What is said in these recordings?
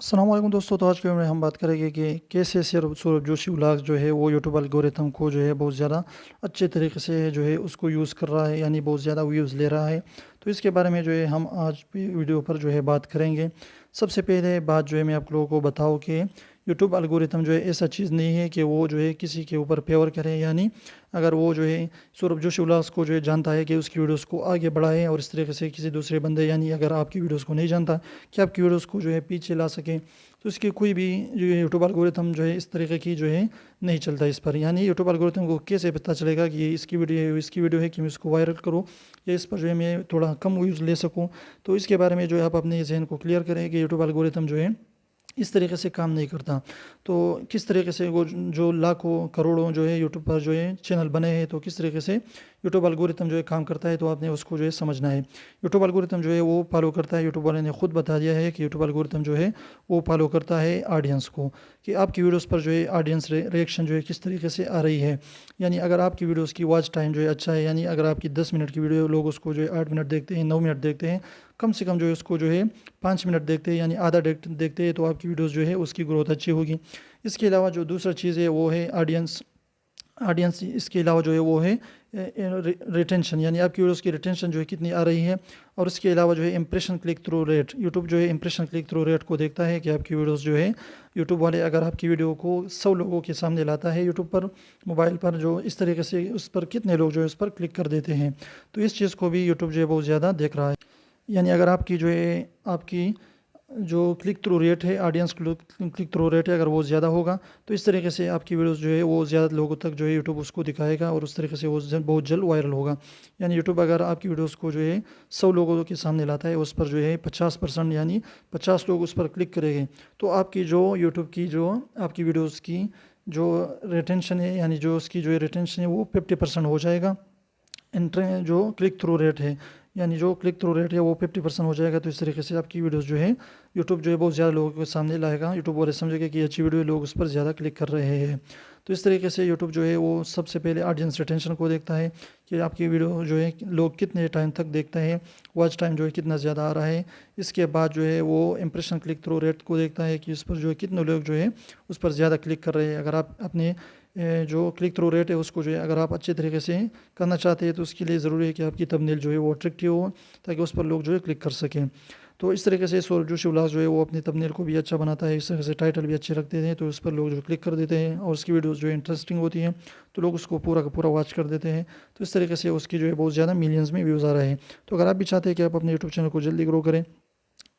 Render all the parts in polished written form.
अस्सलाम वालेकुम दोस्तों। तो आज के वीडियो में हम बात करेंगे कि कैसे सौरभ जोशी व्लॉग्स जो है वो यूट्यूब एल्गोरिथम को जो है बहुत ज़्यादा अच्छे तरीके से जो है उसको यूज़ कर रहा है, यानी बहुत ज़्यादा व्यूज़ ले रहा है। तो इसके बारे में जो है हम आज भी वीडियो पर जो है बात करेंगे। सबसे पहले बात जो है मैं आप लोगों को बताऊँ कि यूट्यूब एल्गोरिथम जो है ऐसा चीज़ नहीं है कि वो जो है किसी के ऊपर फेवर करे, यानी अगर वो जो है सौरभ जोशी व्लॉग्स को जो है जानता है कि उसकी वीडियोस को आगे बढ़ाए और इस तरीके से किसी दूसरे बंदे, यानी अगर आपकी वीडियोस को नहीं जानता कि आपकी वीडियोस को जो है पीछे ला सके, तो इसकी कोई भी जो है यूट्यूब एल्गोरिथम जो है इस तरीके की जो है नहीं चलता इस पर। यानी यूट्यूब एल्गोरिथम को कैसे पता चलेगा कि ये इसकी वीडियो है कि मैं इसको वायरल करूँ या इस पर जो है मैं थोड़ा कम व्यूज़ ले सकूँ। तो इसके बारे में जो है आप अपने जहन को क्लियर करें कि यूट्यूब एल्गोरिथम जो है इस तरीके से काम नहीं करता। तो किस तरीके से वो जो लाखों करोड़ों जो है यूट्यूब पर जो है चैनल बने हैं, तो किस तरीके से यूट्यूब एल्गोरिथम जो है काम करता है, तो आपने उसको जो है समझना है। यूट्यूब एल्गोरिथम जो है वो फॉलो करता है, यूट्यूब वाले ने खुद बता दिया है कि यूट्यूब एल्गोरिथम जो है वो फॉलो करता है ऑडियंस को, कि आपकी वीडियोस पर जो है ऑडियंस रिएक्शन जो है किस तरीके से आ रही है। यानी अगर आपकी वीडियोस की वॉच टाइम जो है अच्छा है, यानी अगर आपकी 10 मिनट की वीडियो लोग उसको जो है 8 मिनट देखते हैं, 9 मिनट देखते हैं, कम से कम जो है उसको जो है 5 मिनट देखते हैं, यानी आधा देखते हैं, तो आपकी वीडियोस जो है उसकी ग्रोथ अच्छी होगी। इसके अलावा जो दूसरा चीज़ है वो है ऑडियंस ऑडियंस इसके अलावा जो है वो है रिटेंशन, यानी आपकी वीडियोस की रिटेंशन जो है कितनी आ रही है। और इसके अलावा जो है impression click through rate, YouTube जो है इंप्रेशन क्लिक थ्रू रेट को देखता है कि आपकी वीडियोस जो है यूट्यूब वाले अगर आपकी वीडियो को 100 लोगों के सामने लाता है यूट्यूब पर मोबाइल पर, जो इस तरीके से उस पर कितने लोग जो है उस पर क्लिक कर देते हैं। तो इस चीज़ को भी यूट्यूब जो है बहुत ज़्यादा देख रहा है। यानी अगर आपकी जो है आपकी जो क्लिक थ्रू रेट है, ऑडियंस क्लिक थ्रू रेट है, अगर वो ज़्यादा होगा तो इस तरीके से आपकी वीडियोस जो है वो ज़्यादा लोगों तक जो है यूट्यूब उसको दिखाएगा और उस तरीके से वो बहुत जल्द वायरल होगा। यानी यूट्यूब अगर आपकी वीडियोस को जो है 100 लोगों के सामने लाता है, उस पर जो है 50% यानी 50 लोग उस पर क्लिक करेंगे, तो आपकी जो यूट्यूब की जो आपकी वीडियोज़ की जो रिटेंशन है, यानी जो उसकी जो रिटेंशन है वो 50% हो जाएगा। जो क्लिक थ्रू रेट है, यानी जो क्लिक थ्रू रेट है वो 50% हो जाएगा। तो इस तरीके से आपकी वीडियोस जो है यूट्यूब जो है बहुत ज़्यादा लोगों के सामने लाएगा, यूट्यूब वाले समझेगा कि अच्छी वीडियो है, लोग उस पर ज़्यादा क्लिक कर रहे हैं। तो इस तरीके से यूट्यूब जो है वो सबसे पहले ऑडियंस रिटेंशन को देखता है कि आपकी वीडियो जो है लोग कितने टाइम तक देखते हैं, वॉच टाइम जो है कितना ज़्यादा आ रहा है। इसके बाद जो है वो इंप्रेशन क्लिक थ्रू रेट को देखता है कि इस पर जो है कितने लोग जो है उस पर ज़्यादा क्लिक कर रहे हैं। अगर आप अपने जो क्लिक थ्रू रेट है उसको जो है अगर आप अच्छे तरीके से करना चाहते हैं, तो उसके लिए ज़रूरी है कि आपकी थंबनेल जो है वो अट्रैक्टिव हो, ताकि उस पर लोग जो है क्लिक कर सकें। तो इस तरीके से सौरभ जोशी व्लॉग्स जो है वो अपनी थंबनेल को भी अच्छा बनाता है, इस तरह से टाइटल भी अच्छे रखते हैं, तो उस पर लोग जो क्लिक कर देते हैं और उसकी वीडियोस जो है इंटरेस्टिंग होती हैं, तो लोग उसको पूरा का पूरा वॉच कर देते हैं। तो इस तरीके से उसकी जो है बहुत ज़्यादा मिलियंस में व्यूज़ आ रहे हैं। तो अगर आप भी चाहते हैं कि आप अपने यूट्यूब चैनल को जल्दी ग्रो करें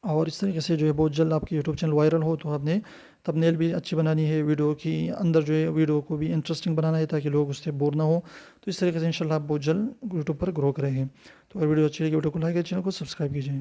और इस तरीके से जो है बहुत जल्द आपकी यूट्यूब चैनल वायरल हो, तो आपने थंबनेल भी अच्छी बनानी है, वीडियो की अंदर जो है वीडियो को भी इंटरेस्टिंग बनाना है ताकि लोग उससे बोर ना हो। तो इस तरीके से इंशाल्लाह आप बहुत जल्द यूट्यूब पर ग्रो करेंगे। तो अगर वीडियो अच्छी लगी वीडियो को लाइक कीजिए, चैनल को सब्सक्राइब कीजिए।